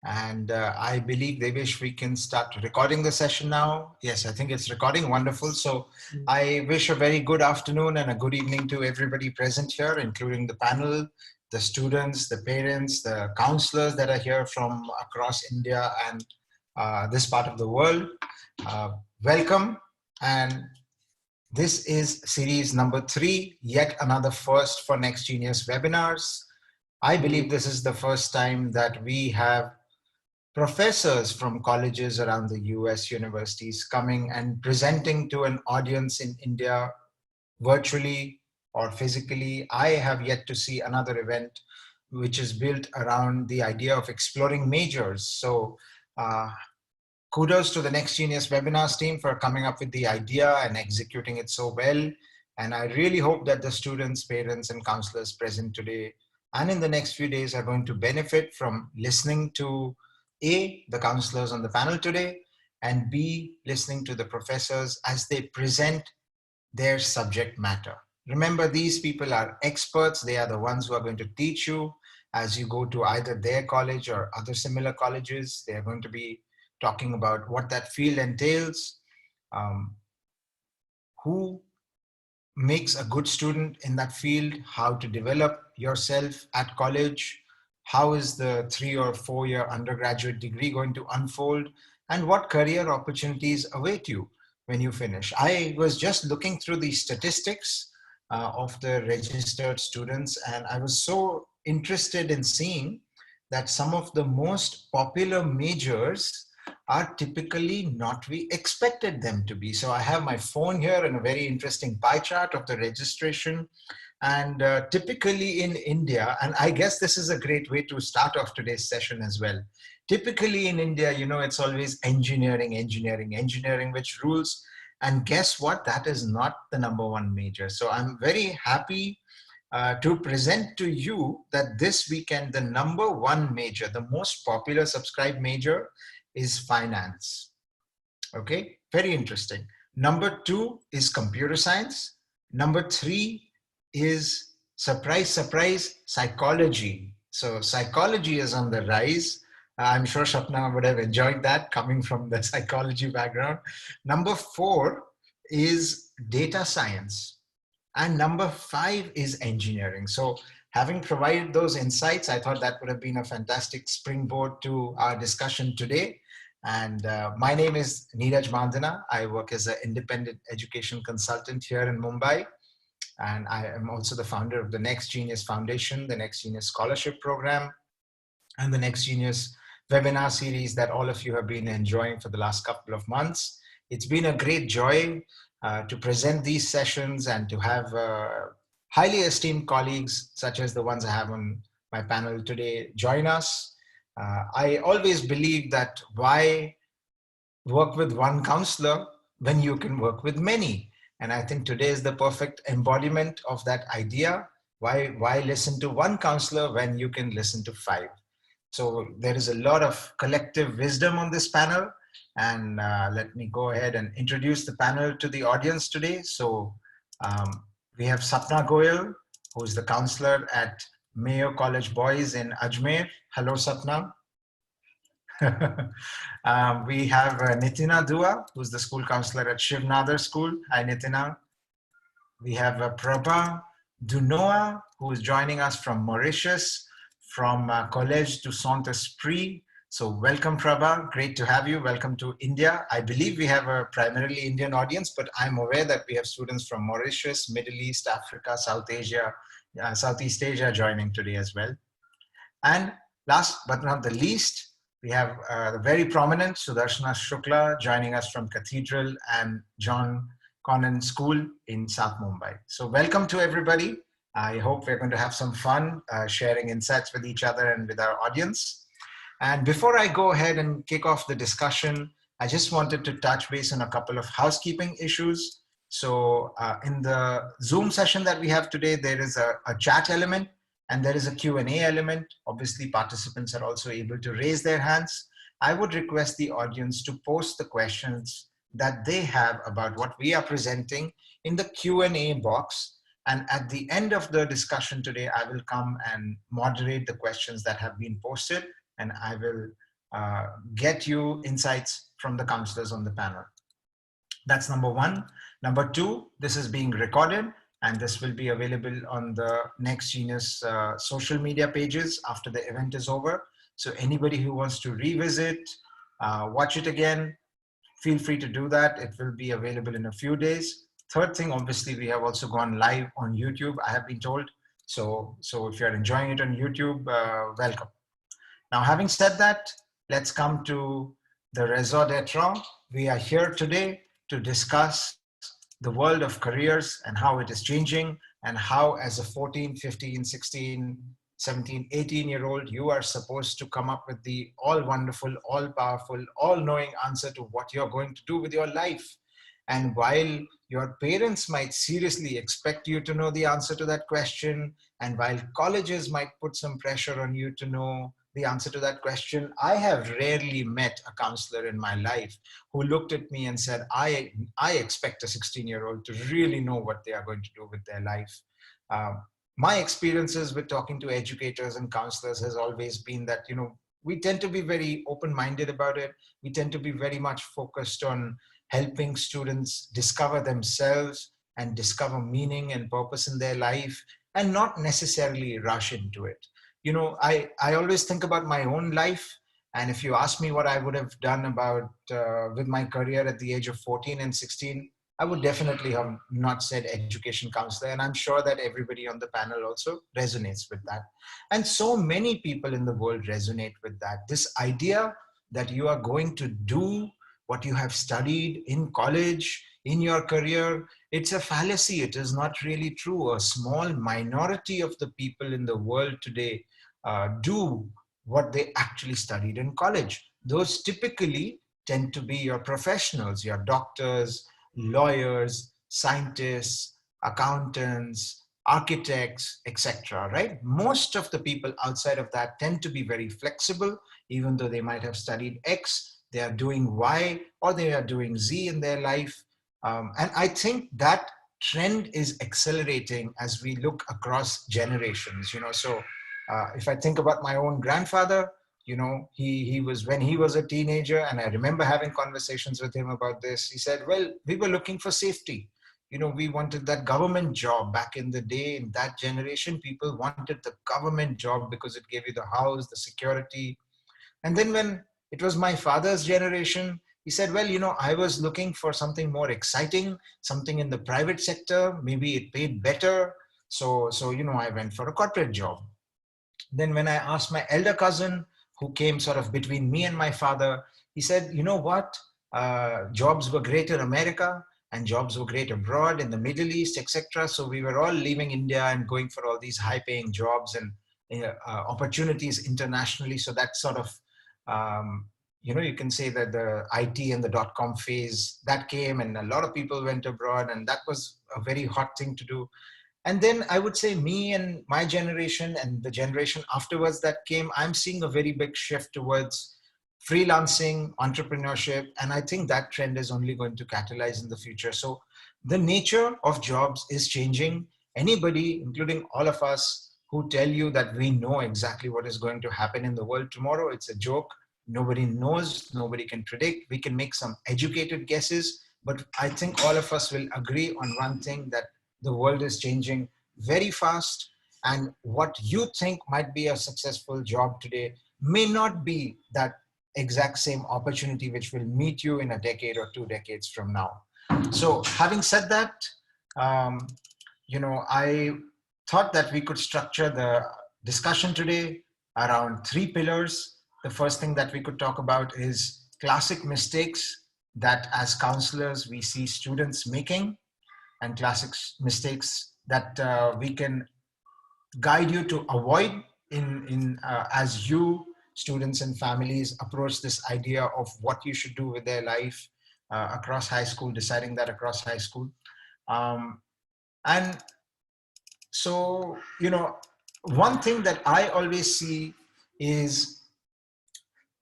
And I believe, they wish we can start recording the session now. Yes, I think it's recording. Wonderful. So I wish a very good afternoon and a good evening to everybody present here, including the panel, the students, the parents, the counselors that are here from across India and this part of the world. Welcome. And this is series number 3, yet another first for Next Genius webinars. I believe this is the first time that we have professors from colleges around the US universities coming and presenting to an audience in India virtually or physically. I have yet to see another event which is built around the idea of exploring majors. So kudos to the Next Genius webinars team for coming up with the idea and executing it so well. And I really hope that the students, parents, and counselors present today and in the next few days are going to benefit from listening to A, the counselors on the panel today, and B, listening to the professors as they present their subject matter. Remember, these people are experts. They are the ones who are going to teach you as you go to either their college or other similar colleges. They are going to be talking about what that field entails, who makes a good student in that field, how to develop yourself at college, how is the 3 or 4 year undergraduate degree going to unfold, and what career opportunities await you when you finish. I was just looking through the statistics of the registered students, and I was so interested in seeing that some of the most popular majors are typically not we expected them to be. So I have my phone here and a very interesting pie chart of the registration. And typically in India, and I guess this is a great way to start off today's session as well. Typically in India, you know, it's always engineering, engineering, engineering, which rules. And guess what? That is not the number one major. So I'm very happy to present to you that this weekend, the number one major, the most popular subscribed major is finance. Okay, very interesting. Number 2 is computer science. Number 3 is, surprise, surprise, psychology. So psychology is on the rise. I'm sure Sapna would have enjoyed that coming from the psychology background. Number 4 is data science. And number 5 is engineering. So having provided those insights, I thought that would have been a fantastic springboard to our discussion today. And my name is Neeraj Mandhana. I work as an independent education consultant here in Mumbai. And I am also the founder of the Next Genius Foundation, the Next Genius Scholarship Program, and the Next Genius webinar series that all of you have been enjoying for the last couple of months. It's been a great joy to present these sessions and to have highly esteemed colleagues such as the ones I have on my panel today join us. I always believe that why work with one counselor when you can work with many? And I think today is the perfect embodiment of that idea. Why listen to one counselor when you can listen to 5? So there is a lot of collective wisdom on this panel. And let me go ahead and introduce the panel to the audience today. So we have Sapna Goel, who is the counselor at Mayo College Boys in Ajmer. Hello, Sapna. We have Nitina Dua, who's the school counselor at Shiv Nadar School. Hi, Nitina. We have Prabha Dhoonooah, who is joining us from Mauritius, from Collège du Saint-Esprit. So welcome, Prabha. Great to have you. Welcome to India. I believe we have a primarily Indian audience, but I'm aware that we have students from Mauritius, Middle East, Africa, Southeast Asia joining today as well. And last but not the least, we have the very prominent Sudarshana Shukla joining us from Cathedral and Connon School in South Mumbai. So welcome to everybody. I hope we're going to have some fun sharing insights with each other and with our audience. And before I go ahead and kick off the discussion, I just wanted to touch base on a couple of housekeeping issues. So in the Zoom session that we have today, there is a chat element and there is a Q&A element. Obviously, participants are also able to raise their hands. I would request the audience to post the questions that they have about what we are presenting in the Q&A box. And at the end of the discussion today, I will come and moderate the questions that have been posted, and I will get you insights from the counselors on the panel. That's number one. Number two, this is being recorded and this will be available on the Next Genius social media pages after the event is over. So anybody who wants to revisit, watch it again, feel free to do that. It will be available in a few days. Third thing, obviously, we have also gone live on YouTube, I have been told. So if you're enjoying it on YouTube, welcome. Now, having said that, let's come to the raison d'etre. We are here today to discuss the world of careers and how it is changing, and how as a 14, 15, 16, 17, 18-year-old, you are supposed to come up with the all wonderful, all powerful, all knowing answer to what you're going to do with your life. And while your parents might seriously expect you to know the answer to that question, and while colleges might put some pressure on you to know the answer to that question, I have rarely met a counselor in my life who looked at me and said, I expect a 16-year-old to really know what they are going to do with their life. My experiences with talking to educators and counselors has always been that, we tend to be very open-minded about it. We tend to be very much focused on helping students discover themselves and discover meaning and purpose in their life, and not necessarily rush into it. I always think about my own life. And if you ask me what I would have done about with my career at the age of 14 and 16, I would definitely have not said education counselor. And I'm sure that everybody on the panel also resonates with that. And so many people in the world resonate with that. This idea that you are going to do what you have studied in college, in your career, it's a fallacy. It is not really true. A small minority of the people in the world today do what they actually studied in college. Those typically tend to be your professionals, your doctors, lawyers, scientists, accountants, architects, etc. Right? Most of the people outside of that tend to be very flexible, even though they might have studied X, they are doing Y, or they are doing Z in their life. And I think that trend is accelerating as we look across generations. So if I think about my own grandfather, he was, when he was a teenager, and I remember having conversations with him about this, he said, well, we were looking for safety. We wanted that government job. Back in the day, in that generation, people wanted the government job because it gave you the house, the security. And then when it was my father's generation, he said, well, I was looking for something more exciting, something in the private sector. Maybe it paid better. So I went for a corporate job. Then when I asked my elder cousin, who came sort of between me and my father, he said, you know what? Jobs were great in America and jobs were great abroad in the Middle East, etc. So we were all leaving India and going for all these high-paying jobs and opportunities internationally. So that sort of, you can say that the IT and the dot-com phase that came, and a lot of people went abroad, and that was a very hot thing to do. And then I would say me and my generation and the generation afterwards that came, I'm seeing a very big shift towards freelancing, entrepreneurship. And I think that trend is only going to catalyze in the future. So the nature of jobs is changing. Anybody, including all of us, who tell you that we know exactly what is going to happen in the world tomorrow, it's a joke. Nobody knows, nobody can predict. We can make some educated guesses, but I think all of us will agree on one thing, that the world is changing very fast, and what you think might be a successful job today may not be that exact same opportunity which will meet you in a decade or 2 decades from now. So having said that, I thought that we could structure the discussion today around 3 pillars. The first thing that we could talk about is classic mistakes that as counselors we see students making, and classic mistakes that we can guide you to avoid as you, students and families, approach this idea of what you should do with their life across high school, deciding that across high school. And so, one thing that I always see is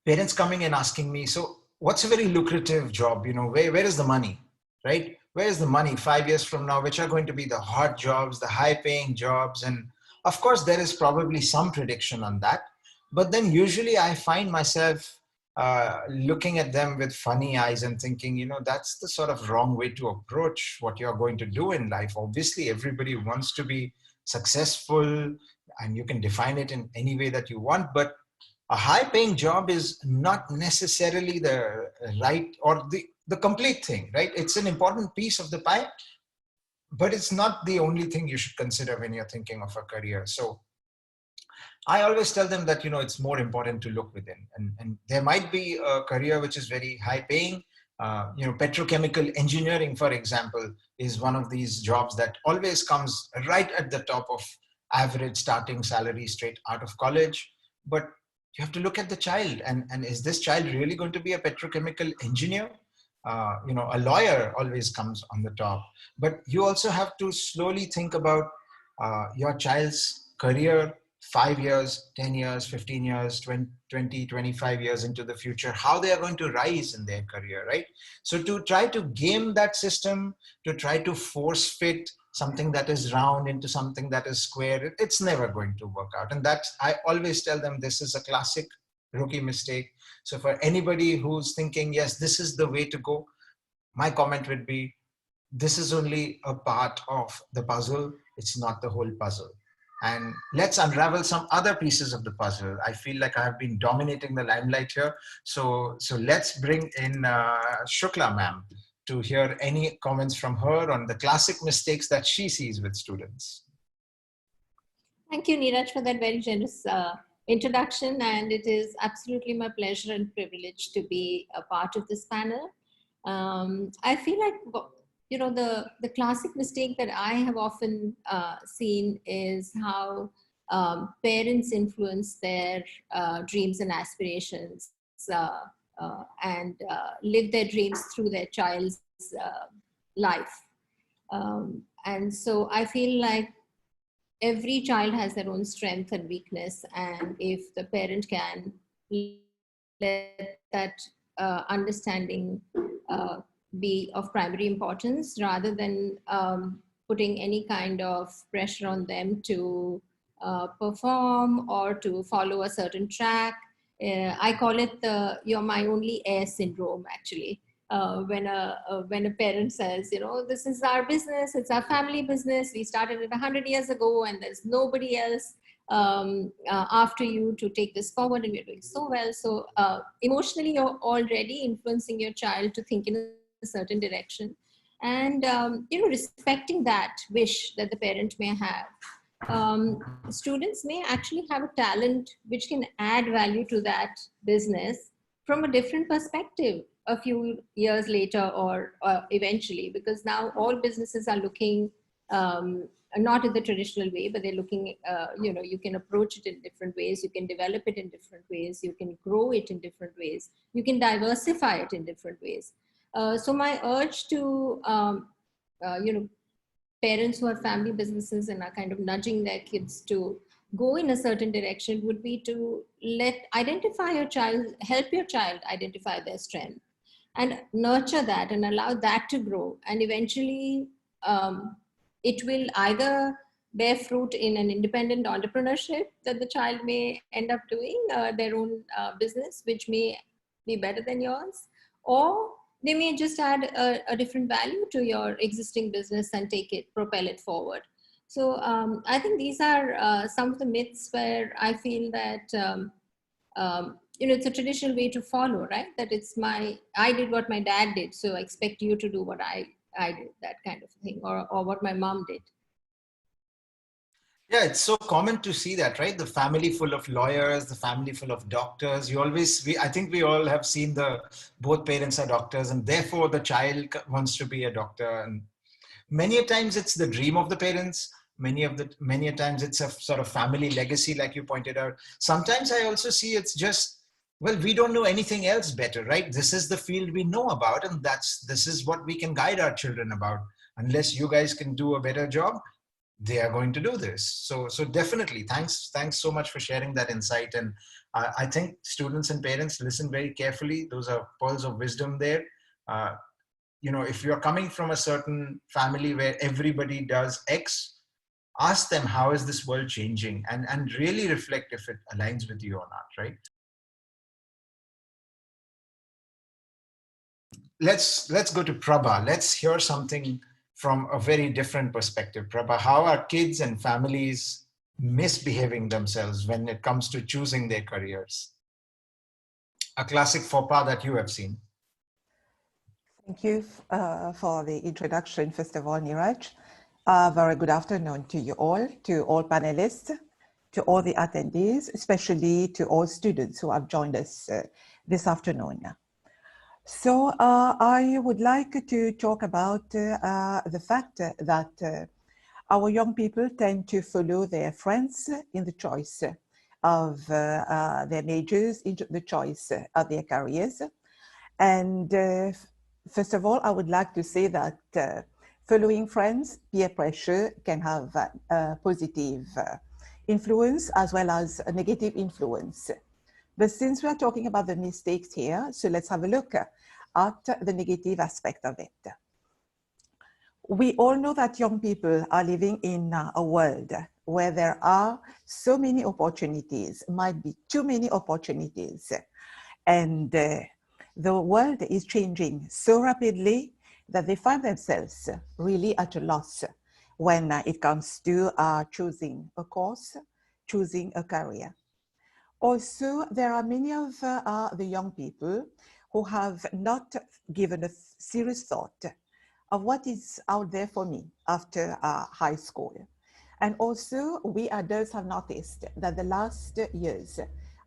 parents coming and asking me, so what's a very lucrative job? Where is the money, right? Where is the money 5 years from now, which are going to be the hot jobs, the high paying jobs? And of course, there is probably some prediction on that. But then usually I find myself looking at them with funny eyes and thinking, that's the sort of wrong way to approach what you're going to do in life. Obviously, everybody wants to be successful, and you can define it in any way that you want, but a high paying job is not necessarily the right or the complete thing, right? It's an important piece of the pie, but it's not the only thing you should consider when you're thinking of a career. So I always tell them that, it's more important to look within. And there might be a career which is very high paying. Petrochemical engineering, for example, is one of these jobs that always comes right at the top of average starting salary straight out of college. But you have to look at the child, and is this child really going to be a petrochemical engineer? A lawyer always comes on the top. But you also have to slowly think about your child's career 5 years, 10 years, 15 years, 20, 25 years into the future, how they are going to rise in their career, right? So to try to game that system, to try to force fit something that is round into something that is square, it's never going to work out. And I always tell them, this is a classic rookie mistake. So for anybody who's thinking, yes, this is the way to go, my comment would be, this is only a part of the puzzle. It's not the whole puzzle. And let's unravel some other pieces of the puzzle. I feel like I have been dominating the limelight here. So let's bring in Shukla ma'am to hear any comments from her on the classic mistakes that she sees with students. Thank you, Neeraj, for that very generous introduction. And it is absolutely my pleasure and privilege to be a part of this panel. I feel like, the classic mistake that I have often seen is how parents influence their dreams and aspirations and live their dreams through their child's life. And so I feel like every child has their own strength and weakness, and if the parent can let that understanding be of primary importance, rather than putting any kind of pressure on them to perform or to follow a certain track. I call it the "you're my only heir" syndrome, actually. When a parent says, this is our business, it's our family business, we started it 100 years ago, and there's nobody else after you to take this forward, and we're doing so well. So emotionally, you're already influencing your child to think in a certain direction, and respecting that wish that the parent may have. Students may actually have a talent which can add value to that business from a different perspective a few years later, or eventually, because now all businesses are looking not in the traditional way, but they're looking, you can approach it in different ways, you can develop it in different ways, you can grow it in different ways, you can diversify it in different ways. So my urge to, parents who are family businesses and are kind of nudging their kids to go in a certain direction would be to identify your child, help your child identify their strength and nurture that and allow that to grow. And eventually it will either bear fruit in an independent entrepreneurship that the child may end up doing their own business, which may be better than yours, or they may just add a different value to your existing business and propel it forward. So I think these are some of the myths where I feel that, it's a traditional way to follow, right? That I did what my dad did, so I expect you to do what I did, that kind of thing, or what my mom did. Yeah, it's so common to see that, right? The family full of lawyers, the family full of doctors. I think we all have seen both parents are doctors, and therefore the child wants to be a doctor. And many a times it's the dream of the parents. Many a times it's a sort of family legacy, like you pointed out. Sometimes I also see it's just, well, we don't know anything else better, right? This is the field we know about, and this is what we can guide our children about. Unless you guys can do a better job, they are going to do this. So definitely, thanks so much for sharing that insight. And I think students and parents, listen very carefully. Those are pearls of wisdom there. If you're coming from a certain family where everybody does X, ask them, how is this world changing? And really reflect if it aligns with you or not, right? let's go to Prabha. Let's hear something from a very different perspective. Prabha, how are kids and families misbehaving themselves when it comes to choosing their careers? A classic faux pas that you have seen. Thank you for the introduction, first of all, Neeraj. Very good afternoon to all panelists, to all the attendees, especially to all students who have joined us this afternoon. So I would like to talk about the fact that our young people tend to follow their friends in the choice of their majors, in the choice of their careers. And first of all, I would like to say that following friends, peer pressure can have a positive influence as well as a negative influence. But since we are talking about the mistakes here, so let's have a look at the negative aspect of it. We all know that young people are living in a world where there are so many opportunities, might be too many opportunities. And the world is changing so rapidly that they find themselves really at a loss when it comes to choosing a course, choosing a career. Also, there are many of the young people who have not given a serious thought of what is out there for me after high school. And also, we adults have noticed that the last years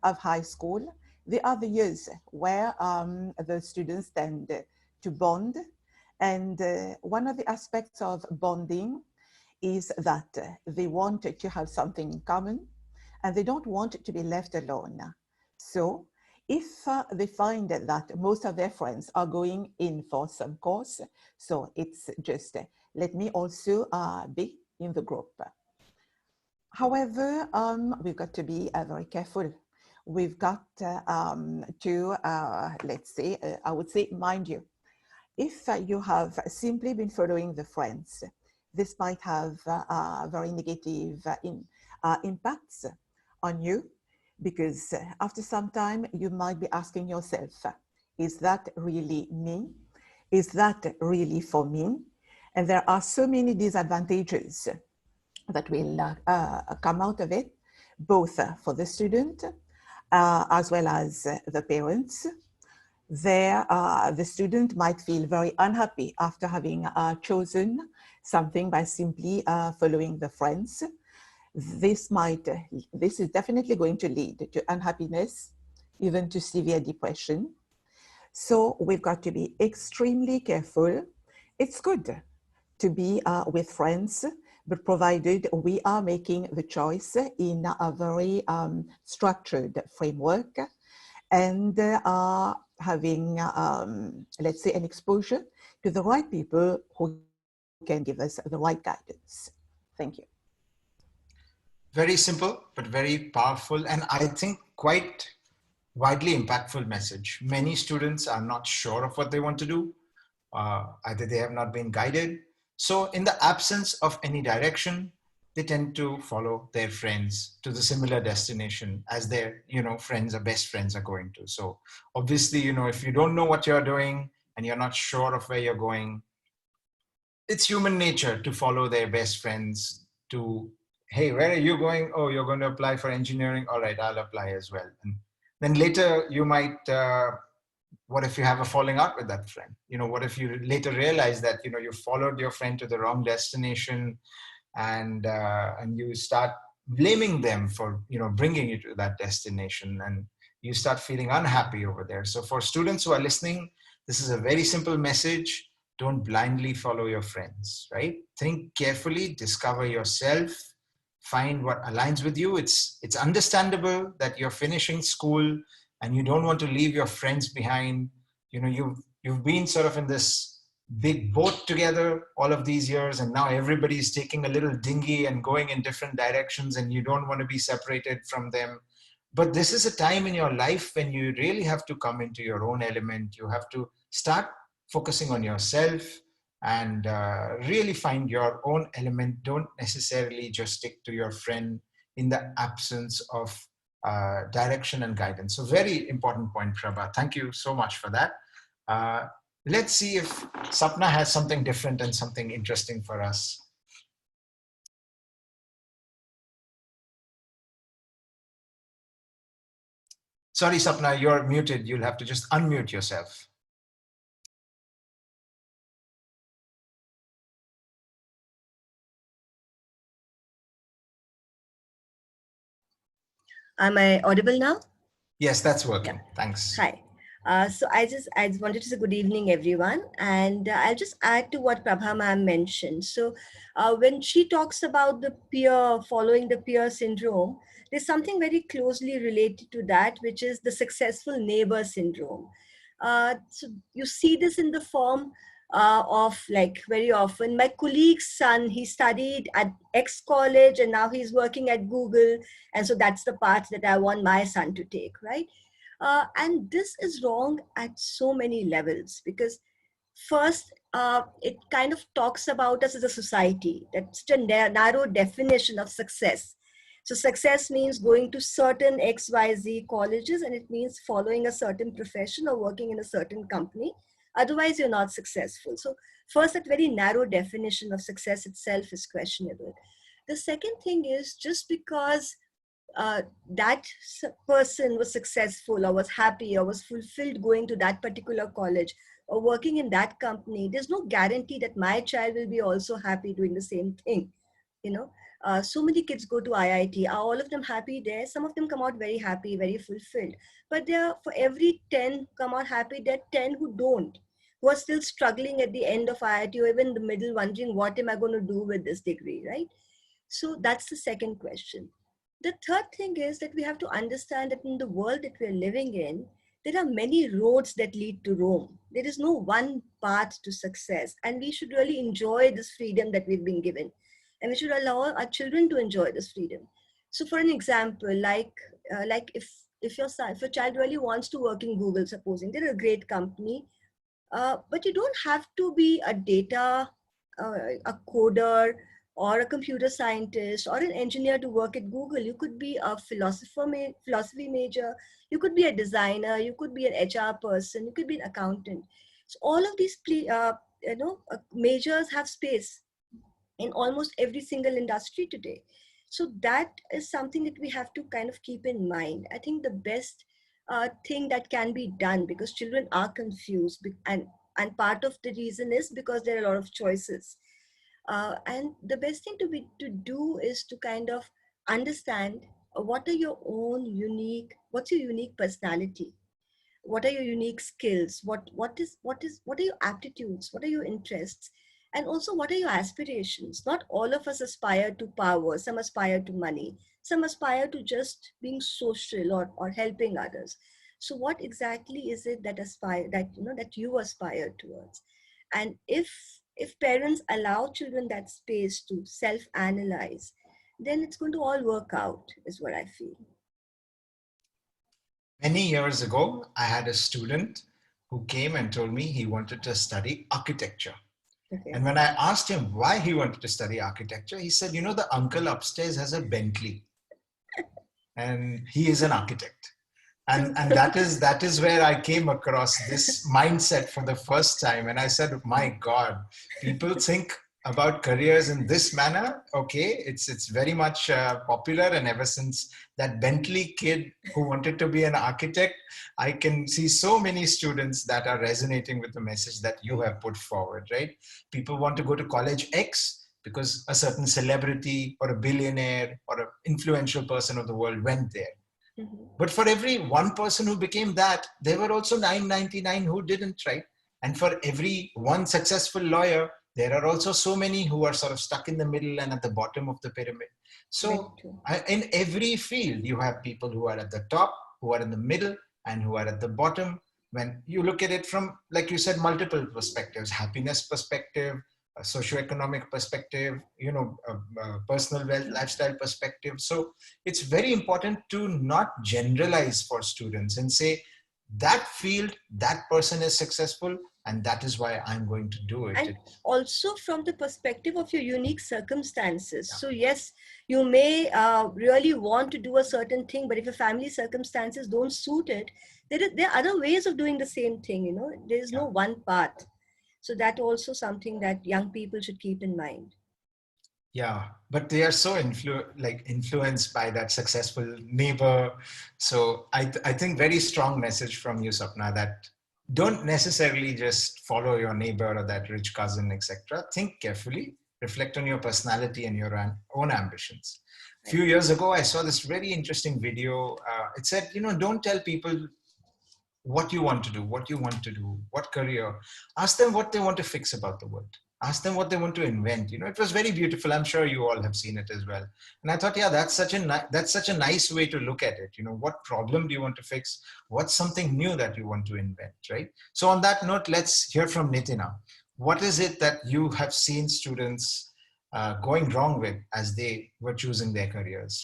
of high school, they are the years where the students tend to bond. And one of the aspects of bonding is that they want to have something in common and they don't want to be left alone. So if they find that most of their friends are going in for some course, so it's just, let me also be in the group. However, we've got to be very careful. We've got to, let's say, I would say, mind you, if you have simply been following the friends, this might have very negative impacts on you, because after some time you might be asking yourself, is that really me? Is that really for me? And there are so many disadvantages that will come out of it, both for the student as well as the parents. There, the student might feel very unhappy after having chosen something by simply following the friends. This is definitely going to lead to unhappiness, even to severe depression. So we've got to be extremely careful. It's good to be with friends, but provided we are making the choice in a very structured framework and having, let's say, an exposure to the right people who can give us the right guidance. Thank you. Very simple, but very powerful, and I think quite widely impactful message. Many students are not sure of what they want to do. Either they have not been guided. So in the absence of any direction, they tend to follow their friends to the similar destination as their, friends or best friends are going to. So obviously, if you don't know what you're doing and you're not sure of where you're going, it's human nature to follow their best friends to, hey, where are you going? Oh, you're going to apply for engineering. All right, I'll apply as well. And then later you might, what if you have a falling out with that friend? What if you later realize that, you followed your friend to the wrong destination and you start blaming them for, bringing you to that destination, and you start feeling unhappy over there. So for students who are listening, this is a very simple message. Don't blindly follow your friends, right? Think carefully, discover yourself, find what aligns with you. It's understandable that you're finishing school and you don't want to leave your friends behind. You've been sort of in this big boat together all of these years, and now everybody's taking a little dinghy and going in different directions, and you don't want to be separated from them. But this is a time in your life when you really have to come into your own element. You have to start focusing on yourself and really find your own element. Don't necessarily just stick to your friend in the absence of direction and guidance. So very important point, Prabha. Thank you so much for that. Let's see if Sapna has something different and something interesting for us. Sorry, Sapna, you're muted. You'll have to just unmute yourself. Am I audible now? Yes, that's working. Yeah. Thanks. Hi. So I just wanted to say good evening, everyone. And I'll just add to what Prabha ma'am mentioned. So when she talks about the following the peer syndrome, there's something very closely related to that, which is the successful neighbor syndrome. So you see this in the form of, like, very often my colleague's son, he studied at X college and now he's working at Google. And so that's the path that I want my son to take, right? And this is wrong at so many levels, because first, it kind of talks about us as a society. That's a narrow definition of success. So success means going to certain XYZ colleges, and it means following a certain profession or working in a certain company. Otherwise, you're not successful. So first, that very narrow definition of success itself is questionable. The second thing is, just because that person was successful or was happy or was fulfilled going to that particular college or working in that company, there's no guarantee that my child will be also happy doing the same thing. You know, so many kids go to IIT. Are all of them happy there? Some of them come out very happy, very fulfilled. But there, for every 10 come out happy, there are 10 who don't, who are still struggling at the end of IIT or even in the middle, wondering, what am I going to do with this degree, right? So that's the second question. The third thing is that we have to understand that in the world that we're living in, there are many roads that lead to Rome. There is no one path to success. And we should really enjoy this freedom that we've been given. And we should allow our children to enjoy this freedom. So for an example, like if your child really wants to work in Google, supposing they're a great company, but you don't have to be a a coder, or a computer scientist, or an engineer to work at Google. You could be a philosophy major, you could be a designer, you could be an HR person, you could be an accountant. So all of these majors have space in almost every single industry today. So that is something that we have to kind of keep in mind. I think the best thing that can be done, because children are confused, and part of the reason is because there are a lot of choices. And the best thing to do is to kind of understand what are your own what's your unique personality, what are your unique skills, what are your aptitudes, what are your interests, and also what are your aspirations. Not all of us aspire to power. Some aspire to money, some aspire to just being social or helping others. So what exactly is it that you aspire towards? And if parents allow children that space to self analyze, then it's going to all work out, is what I feel. Many years ago, I had a student who came and told me he wanted to study architecture. Okay. And when I asked him why he wanted to study architecture, he said, you know, the uncle upstairs has a Bentley and he is an architect. And that is where I came across this mindset for the first time. And I said, my God, people think about careers in this manner. Okay, it's very much popular. And ever since that Bentley kid who wanted to be an architect, I can see so many students that are resonating with the message that you have put forward, right? People want to go to college X because a certain celebrity or a billionaire or an influential person of the world went there. Mm-hmm. But for every one person who became that, there were also 999 who didn't, right? And for every one successful lawyer, there are also so many who are sort of stuck in the middle and at the bottom of the pyramid. So in every field, you have people who are at the top, who are in the middle, and who are at the bottom. When you look at it from, like you said, multiple perspectives, happiness perspective, a socioeconomic perspective, you know, personal wealth, lifestyle perspective. So it's very important to not generalize for students and say that field, that person is successful, and that is why I'm going to do it. And also from the perspective of your unique circumstances. Yeah. So yes, you may really want to do a certain thing, but if your family circumstances don't suit it, there are other ways of doing the same thing, there is no Yeah. one path. So that also something that young people should keep in mind. Yeah, but they are so influenced by that successful neighbor. So I think very strong message from you, Sapna, that don't necessarily just follow your neighbor or that rich cousin, etc. Think carefully, reflect on your personality and your own ambitions. A few years ago, I saw this very interesting video. It said, don't tell people what you want to do, what career. Ask them what they want to fix about the world. Ask them what they want to invent. It was very beautiful. I'm sure you all have seen it as well. And I thought, yeah, that's such a nice way to look at it. What problem do you want to fix? What's something new that you want to invent, right? So on that note, let's hear from Nitina. What is it that you have seen students going wrong with as they were choosing their careers?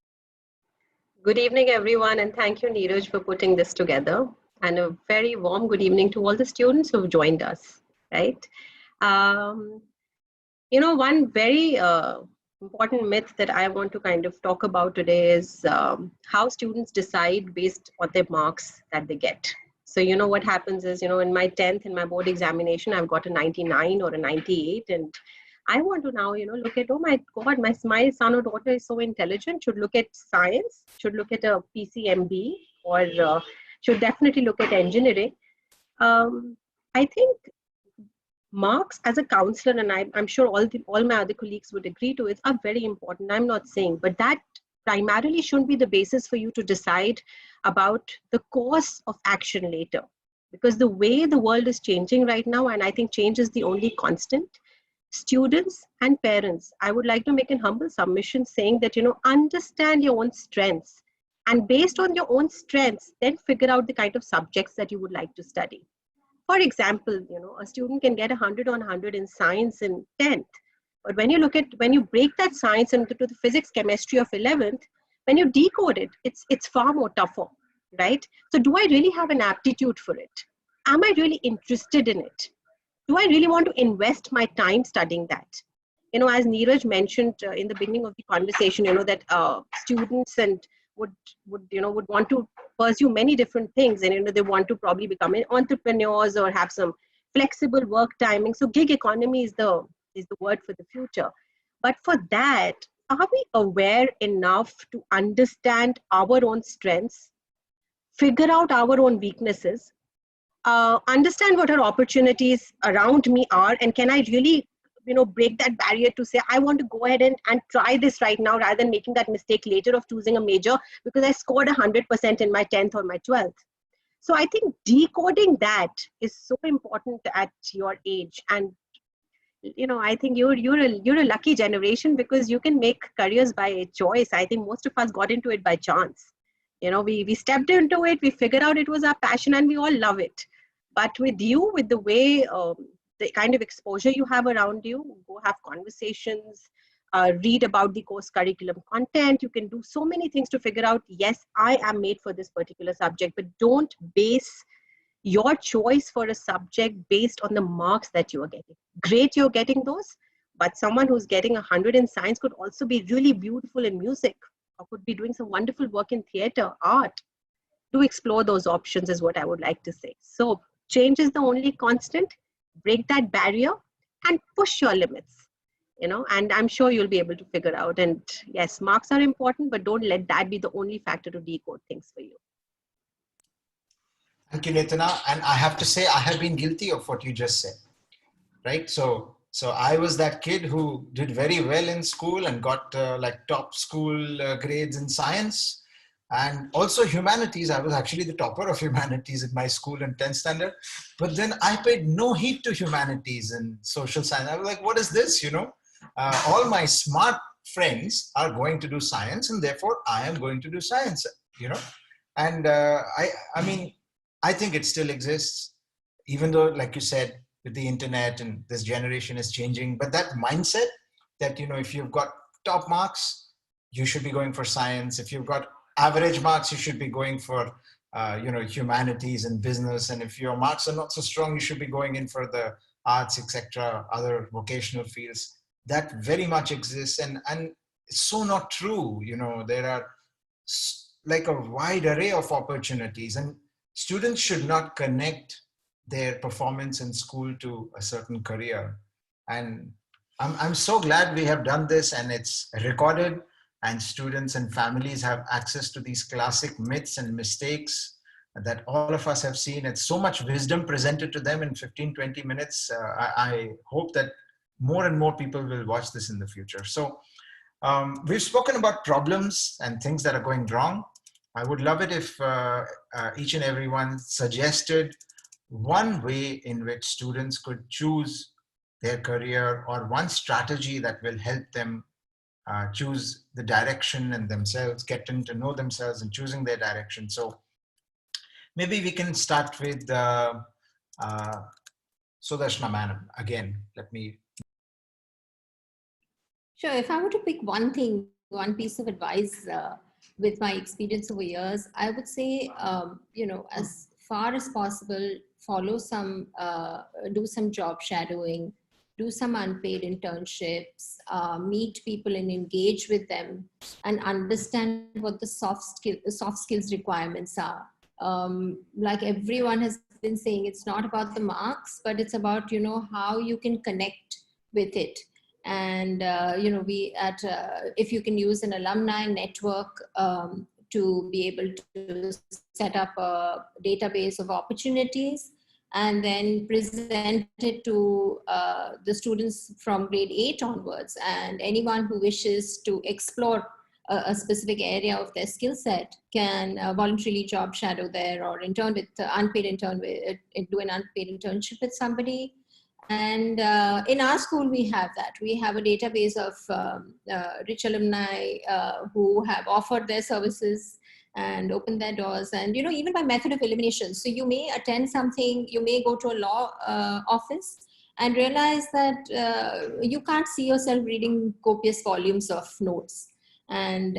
Good evening, everyone, and thank you, Neeraj, for putting this together. And a very warm good evening to all the students who've joined us, right? Um, one very important myth that I want to kind of talk about today is how students decide based on their marks that they get. So, what happens is, in my 10th, in my board examination, I've got a 99 or a 98, and I want to now, look at, oh my God, my son or daughter is so intelligent, should look at science, should look at a PCMB, or should definitely look at engineering. I think marks as a counselor, and I'm sure all my other colleagues would agree to it, are very important. I'm not saying, but that primarily shouldn't be the basis for you to decide about the course of action later. Because the way the world is changing right now, and I think change is the only constant, students and parents, I would like to make an humble submission saying that, understand your own strengths. And based on your own strengths, then figure out the kind of subjects that you would like to study. For example, a student can get 100 on 100 in science in 10th. But when you break that science into the physics, chemistry of 11th, when you decode it, it's far more tougher, right? So do I really have an aptitude for it? Am I really interested in it? Do I really want to invest my time studying that? As Neeraj mentioned in the beginning of the conversation, that students would want to pursue many different things, and they want to probably become entrepreneurs or have some flexible work timing. So gig economy is the word for the future. But for that, are we aware enough to understand our own strengths, figure out our own weaknesses, understand what our opportunities around me are, and can I really break that barrier to say I want to go ahead and try this right now rather than making that mistake later of choosing a major because I scored 100% in my 10th or my 12th. So I think decoding that is so important at your age. And I think you're a lucky generation because you can make careers by choice. I think most of us got into it by chance. We stepped into it, we figured out it was our passion, and we all love it. But with you, with the way, the kind of exposure you have around you, go have conversations, read about the course curriculum content. You can do so many things to figure out, yes, I am made for this particular subject, but don't base your choice for a subject based on the marks that you are getting. Great, you're getting those, but someone who's getting 100 in science could also be really beautiful in music, or could be doing some wonderful work in theater, art. To explore those options is what I would like to say. So change is the only constant. Break that barrier and push your limits, and I'm sure you'll be able to figure out. And yes, marks are important, but don't let that be the only factor to decode things for you. Thank you, Nitina. And I have to say, I have been guilty of what you just said, right? So I was that kid who did very well in school and got top school grades in science. And also humanities. I was actually the topper of humanities in my school in 10th standard. But then I paid no heed to humanities and social science. I was like, what is this? All my smart friends are going to do science, and therefore I am going to do science, And I think it still exists, even though, like you said, with the internet and this generation is changing. But that mindset that, if you've got top marks, you should be going for science. If you've got average marks, you should be going for humanities and business, and if your marks are not so strong, you should be going in for the arts, etc., other vocational fields. That very much exists, and it's so not true. There are like a wide array of opportunities, and students should not connect their performance in school to a certain career. And I'm so glad we have done this, and it's recorded, and students and families have access to these classic myths and mistakes that all of us have seen. It's so much wisdom presented to them in 15-20 minutes. I hope that more and more people will watch this in the future. So we've spoken about problems and things that are going wrong. I would love it if each and everyone suggested one way in which students could choose their career, or one strategy that will help them choose the direction and themselves, getting to know themselves and choosing their direction. So maybe we can start with Sudarshana Madam again. Let me. Sure. If I were to pick one thing, one piece of advice with my experience over years, I would say, as far as possible, follow some, do some job shadowing, do some unpaid internships, meet people and engage with them, and understand what the soft skills requirements are. Like everyone has been saying, it's not about the marks, but it's about, how you can connect with it. And, if you can use an alumni network to be able to set up a database of opportunities, and then present it to the students from grade 8 onwards, and anyone who wishes to explore a specific area of their skill set can voluntarily job shadow there, or intern with do an unpaid internship with somebody. And in our school, we have that. We have a database of rich alumni who have offered their services and opened their doors. And, even by method of elimination. So you may attend something, you may go to a law office and realize that you can't see yourself reading copious volumes of notes. And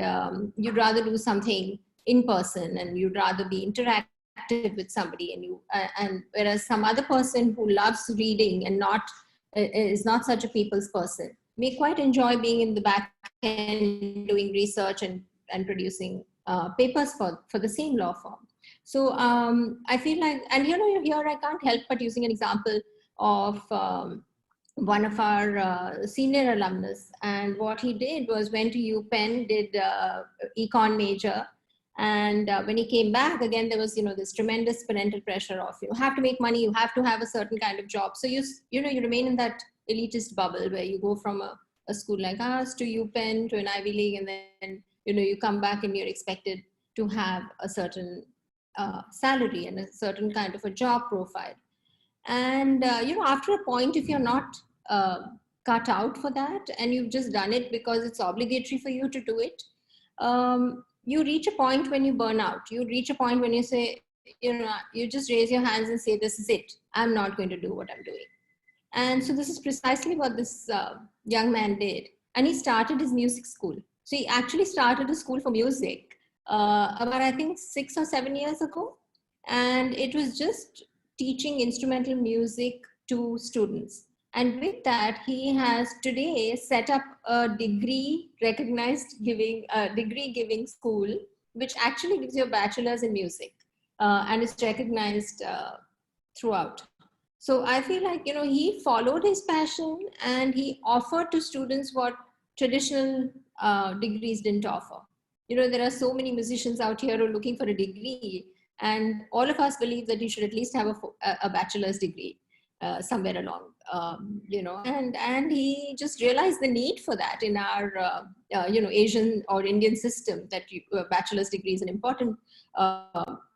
you'd rather do something in person, and you'd rather be interactive with somebody, and whereas some other person who loves reading and is not such a people's person may quite enjoy being in the back end doing research and producing papers for the same law firm. So I feel like, and here I can't help but using an example of one of our senior alumnus, and what he did was went to UPenn, did econ major. And when he came back again, there was, this tremendous parental pressure of, you have to make money, you have to have a certain kind of job. So you remain in that elitist bubble where you go from a school like ours to UPenn to an Ivy League, and then, you come back and you're expected to have a certain salary and a certain kind of a job profile. And, after a point, if you're not cut out for that, and you've just done it because it's obligatory for you to do it, you reach a point when you burn out. You reach a point when you say, you just raise your hands and say, this is it. I'm not going to do what I'm doing. And so this is precisely what this young man did. And he started his music school. So he actually started a school for music about, I think, 6 or 7 years ago. And it was just teaching instrumental music to students. And with that, he has today set up a degree giving school, which actually gives you a bachelor's in music, and is recognized throughout. So I feel like, he followed his passion, and he offered to students what traditional degrees didn't offer. There are so many musicians out here who are looking for a degree, and all of us believe that you should at least have a bachelor's degree somewhere along, and he just realized the need for that in our, Asian or Indian system, that a bachelor's degree is an important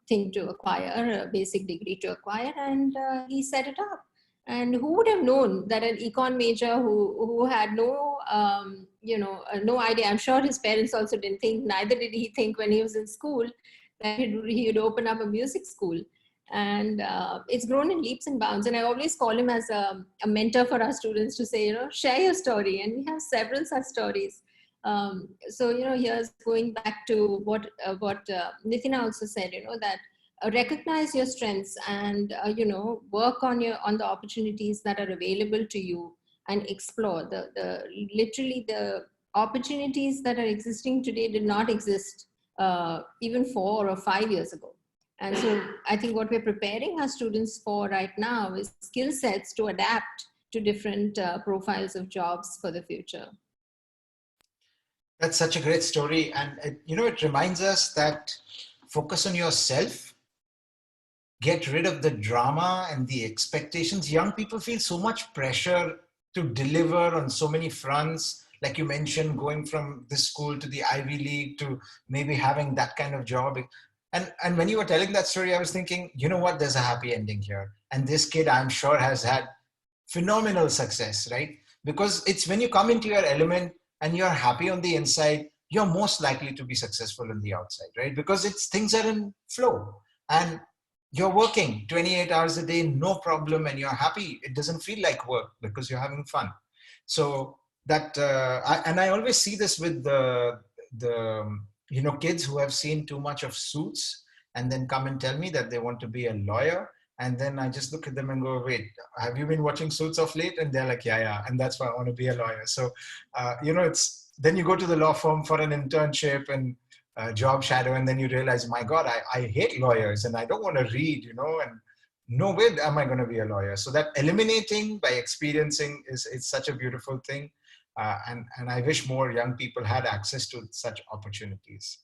thing to acquire, a basic degree to acquire, and he set it up. And who would have known that an econ major who had no, no idea, I'm sure his parents also didn't think, neither did he think when he was in school, that he would open up a music school. And it's grown in leaps and bounds. And I always call him as a mentor for our students to say, share your story. And we have several such stories. So, here's going back to what Nitina also said, that recognize your strengths and, work on the opportunities that are available to you, and explore literally the opportunities that are existing today did not exist even 4 or 5 years ago. And so I think what we're preparing our students for right now is skill sets to adapt to different profiles of jobs for the future. That's such a great story. And it reminds us that focus on yourself, get rid of the drama and the expectations. Young people feel so much pressure to deliver on so many fronts. Like you mentioned, going from this school to the Ivy League to maybe having that kind of job. And when you were telling that story, I was thinking, you know what, there's a happy ending here. And this kid, I'm sure, has had phenomenal success, right? Because it's when you come into your element and you're happy on the inside, you're most likely to be successful on the outside, right? Because things are in flow and you're working 28 hours a day, no problem, and you're happy. It doesn't feel like work because you're having fun. So that, I always see this with the kids who have seen too much of Suits and then come and tell me that they want to be a lawyer. And then I just look at them and go, wait, have you been watching Suits of late? And they're like, yeah. And that's why I want to be a lawyer. So, then you go to the law firm for an internship and job shadow. And then you realize, my God, I hate lawyers and I don't want to read, and no way am I going to be a lawyer. So that eliminating by experiencing is such a beautiful thing. And I wish more young people had access to such opportunities.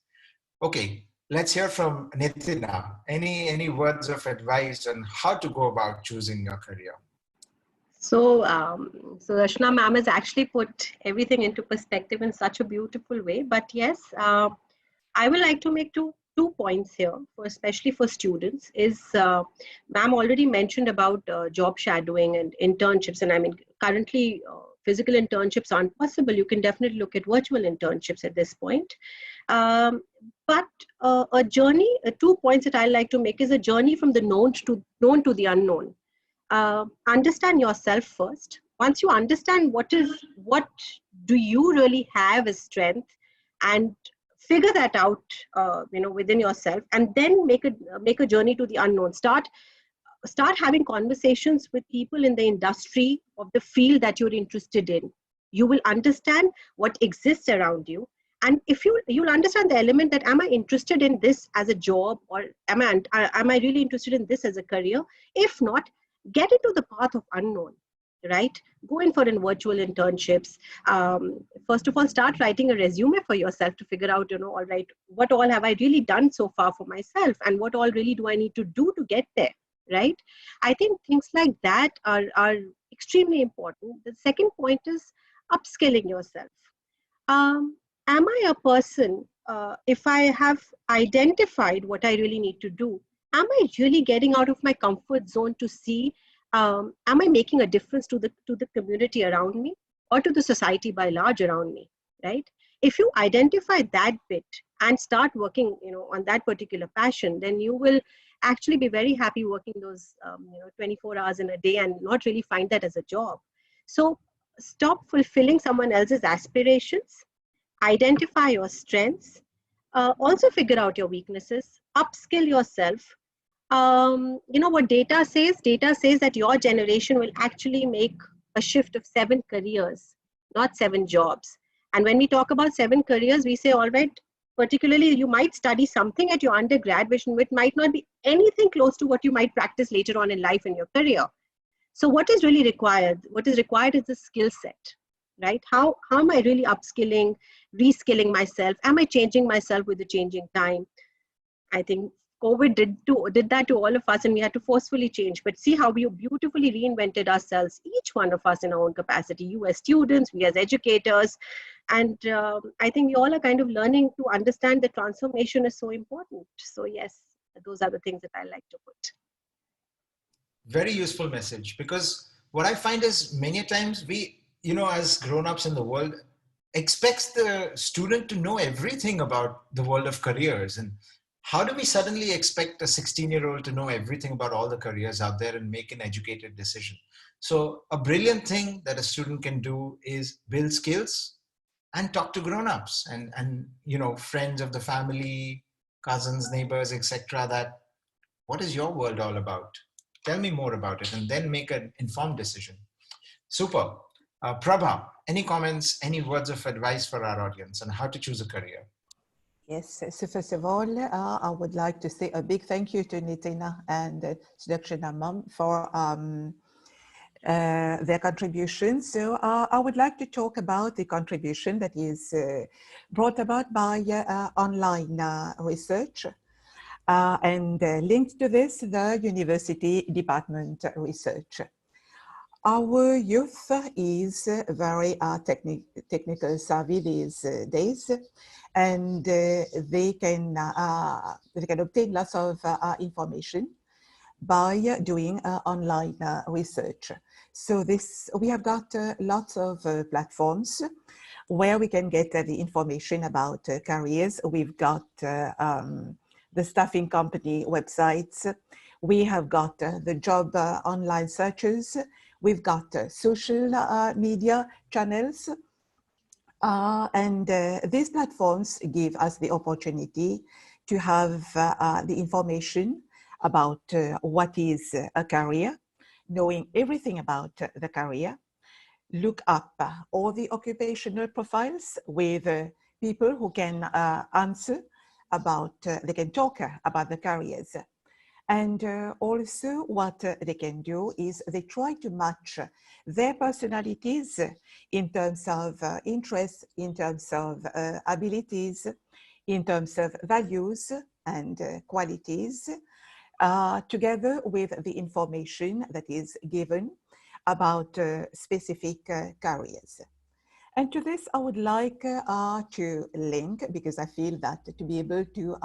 Okay, let's hear from Nitina. Any words of advice on how to go about choosing your career? So Sudarshana ma'am has actually put everything into perspective in such a beautiful way. But yes, I would like to make two points here, especially for students. Is ma'am already mentioned about job shadowing and internships, and I mean currently physical internships aren't possible. You can definitely look at virtual internships at this point. But a journey, 2 points that I like to make is a journey from the known to the unknown. Understand yourself first. Once you understand what do you really have as strength, and figure that out, within yourself, and then make a journey to the unknown. Start having conversations with people in the industry of the field that you're interested in. You will understand what exists around you. And if you'll understand the element that, am I interested in this as a job, or am I really interested in this as a career? If not, get into the path of unknown, right? Go in for virtual internships. First of all, start writing a resume for yourself to figure out, all right, what all have I really done so far for myself, and what all really do I need to do to get there, right? I think things like that are extremely important. The second point is upskilling yourself. Am I a person, if I have identified what I really need to do, am I really getting out of my comfort zone to see, am I making a difference to the community around me, or to the society by large around me, right? If you identify that bit and start working, on that particular passion, then you will actually be very happy working those, 24 hours in a day and not really find that as a job. So stop fulfilling someone else's aspirations, identify your strengths, also figure out your weaknesses, upskill yourself. What data says? Data says that your generation will actually make a shift of 7 careers, not 7 jobs. And when we talk about 7 careers, we say, all right, particularly you might study something at your undergrad, which might not be anything close to what you might practice later on in life in your career. So what is really required? What is required is the skill set, right? How am I really upskilling, reskilling myself? Am I changing myself with the changing time? I think COVID did that to all of us, and we had to forcefully change. But see how we beautifully reinvented ourselves, each one of us in our own capacity, you as students, we as educators. And I think we all are kind of learning to understand that transformation is so important. So yes, those are the things that I like to put. Very useful message, because what I find is many times we, as grown-ups in the world, expects the student to know everything about the world of careers. And how do we suddenly expect a 16-year-old to know everything about all the careers out there and make an educated decision? So a brilliant thing that a student can do is build skills and talk to grown-ups and friends of the family, cousins, neighbors, etc. That what is your world all about? Tell me more about it, and then make an informed decision. Super. Prabha, any comments, any words of advice for our audience on how to choose a career? Yes, so first of all, I would like to say a big thank you to Nitina and Sudarshana Mom for their contribution. So I would like to talk about the contribution that is brought about by online research and linked to this, the university department research. Our youth is very technical savvy these days, and they can obtain lots of information by doing online research. So we have got lots of platforms where we can get the information about careers. We've got the staffing company websites. We have got the job online searches. We've got social media channels. And these platforms give us the opportunity to have the information about what is a career, knowing everything about the career, look up all the occupational profiles with people who can answer about, they can talk about the careers. And also what they can do is they try to match their personalities in terms of interests, in terms of abilities, in terms of values and qualities, together with the information that is given about specific careers. And to this, I would like to link, because I feel that to be able to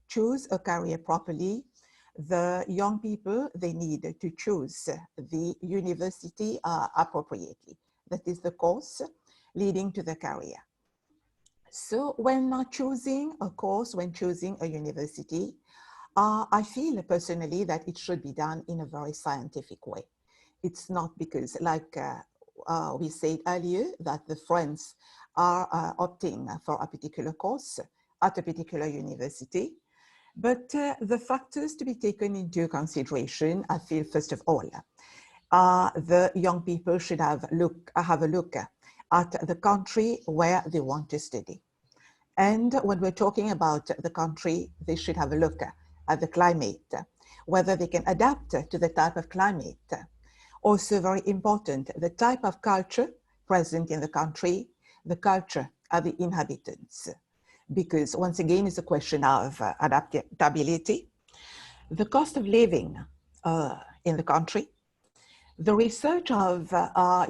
choose a career properly, the young people, they need to choose the university appropriately. That is the course leading to the career. So when choosing a course, when choosing a university, I feel personally that it should be done in a very scientific way. It's not because, like we said earlier, that the friends are opting for a particular course at a particular university. But the factors to be taken into consideration, I feel, first of all, the young people should have a look at the country where they want to study. And when we're talking about the country, they should have a look at the climate, whether they can adapt to the type of climate. Also very important, the type of culture present in the country, the culture of the inhabitants. Because once again, it's a question of adaptability, the cost of living in the country, the research of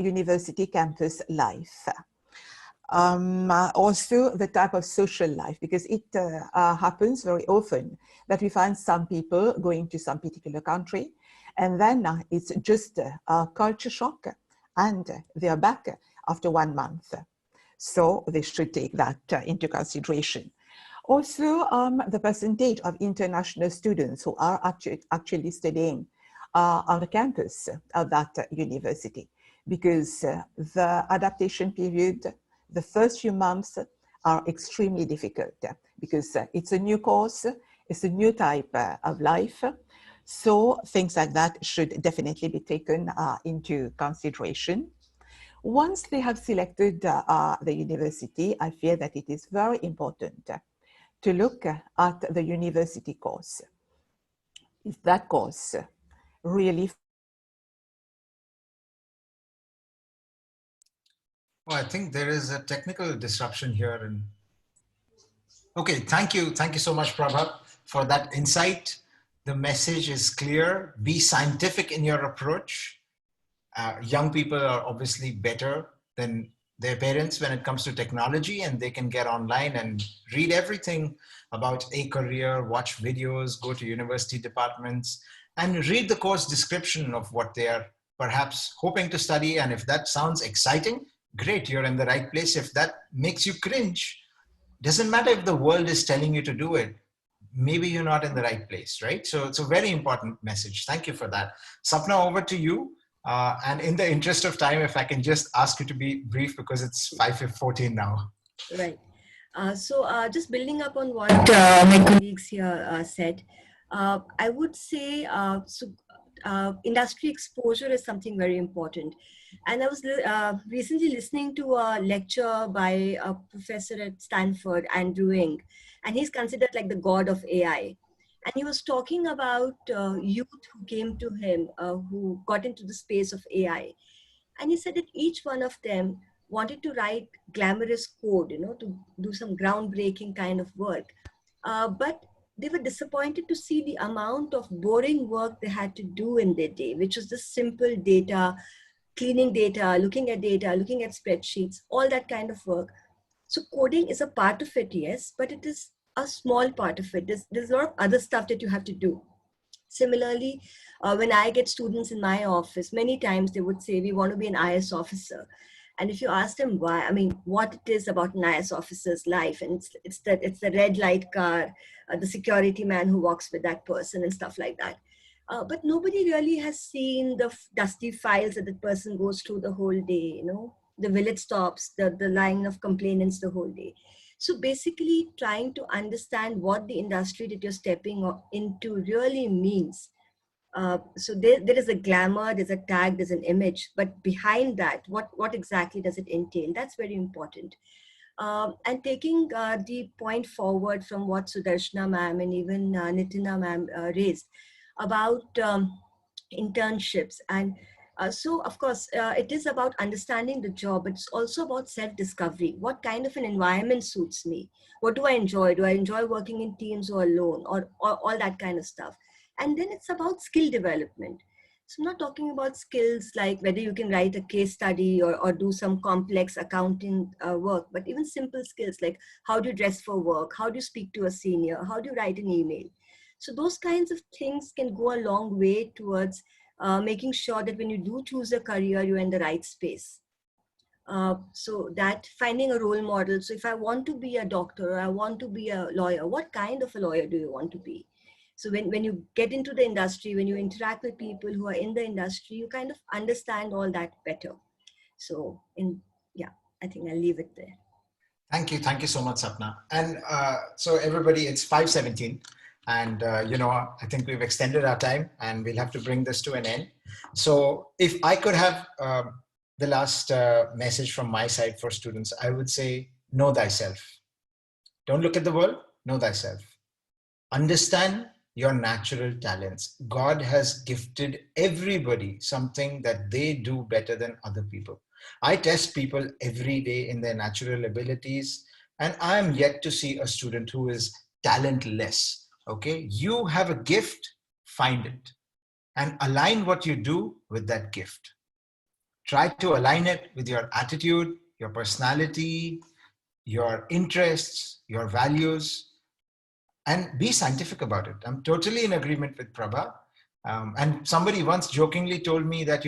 university campus life, also the type of social life, because it happens very often that we find some people going to some particular country and then it's just a culture shock and they are back after 1 month. So they should take that into consideration. Also, the percentage of international students who are actually studying on the campus of that university, because the adaptation period, the first few months are extremely difficult because it's a new course, it's a new type of life. So things like that should definitely be taken into consideration. Once they have selected the university, I feel that it is very important to look at the university course. Is that course really? Oh, I think there is a technical disruption here. Okay, thank you so much, Prabha, for that insight. The message is clear. Be scientific in your approach. Young people are obviously better than their parents when it comes to technology, and they can get online and read everything about a career, watch videos, go to university departments, and read the course description of what they are perhaps hoping to study. And if that sounds exciting, great, you're in the right place. If that makes you cringe, doesn't matter if the world is telling you to do it, maybe you're not in the right place, right? So it's a very important message. Thank you for that. Sapna, over to you. And in the interest of time, if I can just ask you to be brief because it's 5:14 now. Right. So just building up on what my colleagues here said, I would say, so industry exposure is something very important. And I was recently listening to a lecture by a professor at Stanford, Andrew Ng, and he's considered like the god of AI. And he was talking about youth who came to him, who got into the space of AI. And he said that each one of them wanted to write glamorous code, to do some groundbreaking kind of work. But they were disappointed to see the amount of boring work they had to do in their day, which was just simple data, cleaning data, looking at spreadsheets, all that kind of work. So coding is a part of it, yes, but it is a small part of it. There's a lot of other stuff that you have to do. Similarly, when I get students in my office, many times they would say, we want to be an IS officer. And if you ask them why, I mean, what it is about an IS officer's life, and it's the red light car, the security man who walks with that person and stuff like that. But nobody really has seen the dusty files that the person goes through the whole day, the village stops, the line of complainants the whole day. So basically trying to understand what the industry that you're stepping into really means. So there is a glamour, there's a tag, there's an image, but behind that, what exactly does it entail? That's very important. And taking the point forward from what Sudarshana ma'am and even Nitina ma'am raised about internships. And so, of course, it is about understanding the job, but it's also about self-discovery. What kind of an environment suits me? What do I enjoy? Do I enjoy working in teams or alone, or all that kind of stuff? And then it's about skill development. So I'm not talking about skills like whether you can write a case study or do some complex accounting work, but even simple skills like how do you dress for work? How do you speak to a senior? How do you write an email? So those kinds of things can go a long way towards making sure that when you do choose a career, you're in the right space. So that finding a role model. So if I want to be a doctor, or I want to be a lawyer, what kind of a lawyer do you want to be? So when you get into the industry, when you interact with people who are in the industry, you kind of understand all that better. So I think I'll leave it there. Thank you so much, Sapna. And so everybody, it's 5:17. And, I think we've extended our time and we'll have to bring this to an end. So if I could have the last message from my side for students, I would say, know thyself. Don't look at the world, know thyself. Understand your natural talents. God has gifted everybody something that they do better than other people. I test people every day in their natural abilities, and I am yet to see a student who is talentless. Okay, you have a gift, find it and align what you do with that gift. Try to align it with your attitude, your personality, your interests, your values, and be scientific about it. I'm totally in agreement with Prabha. And somebody once jokingly told me that,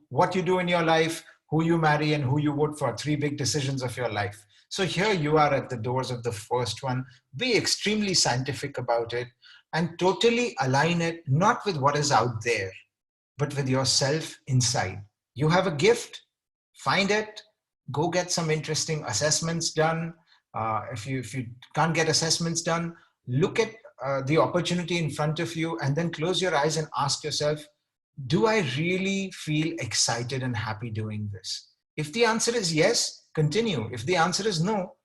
what you do in your life, who you marry, and who you vote for, 3 big decisions of your life. So here you are at the doors of the first one. Be extremely scientific about it and totally align it, not with what is out there, but with yourself inside. You have a gift, find it, go get some interesting assessments done. If you can't get assessments done, look at the opportunity in front of you and then close your eyes and ask yourself, do I really feel excited and happy doing this? If the answer is yes, continue. If the answer is no,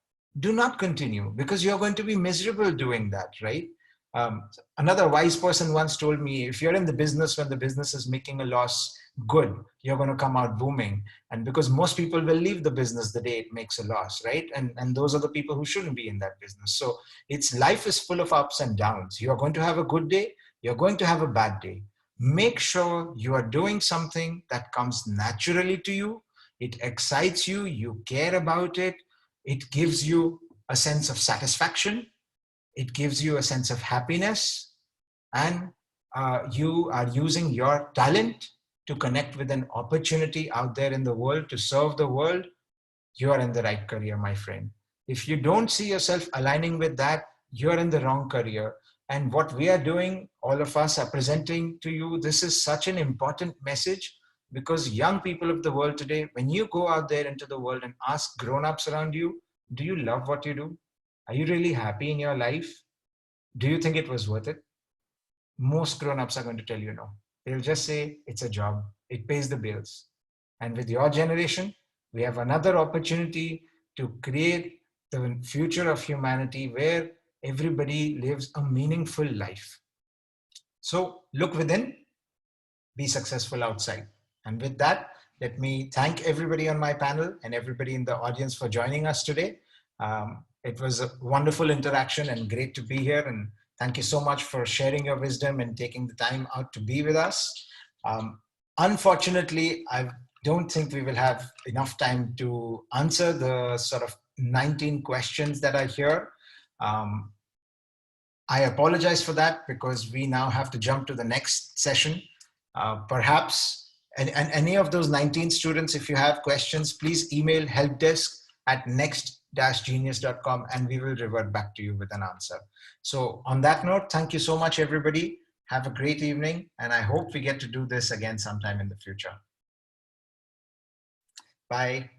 do not continue, because you're going to be miserable doing that, right? Another wise person once told me, if you're in the business when the business is making a loss, good, you're going to come out booming. And because most people will leave the business the day it makes a loss, right? And those are the people who shouldn't be in that business. So life is full of ups and downs. You're going to have a good day, you're going to have a bad day. Make sure you are doing something that comes naturally to you. It excites you, you care about it. It gives you a sense of satisfaction. It gives you a sense of happiness. And you are using your talent to connect with an opportunity out there in the world to serve the world. You are in the right career, my friend. If you don't see yourself aligning with that, you're in the wrong career. And what we are doing, all of us are presenting to you, this is such an important message, because young people of the world today, when you go out there into the world and ask grown-ups around you, do you love what you do? Are you really happy in your life? Do you think it was worth it? Most grown-ups are going to tell you no. They'll just say, it's a job, it pays the bills. And with your generation, we have another opportunity to create the future of humanity where everybody lives a meaningful life. So look within, be successful outside. And with that, let me thank everybody on my panel and everybody in the audience for joining us today. It was a wonderful interaction and great to be here. And thank you so much for sharing your wisdom and taking the time out to be with us. Unfortunately, I don't think we will have enough time to answer the sort of 19 questions that are here. I apologize for that because we now have to jump to the next session. Perhaps, and any of those 19 students, if you have questions, please email helpdesk@next-genius.com and we will revert back to you with an answer. So on that note, thank you so much, everybody. Have a great evening, and I hope we get to do this again sometime in the future. Bye.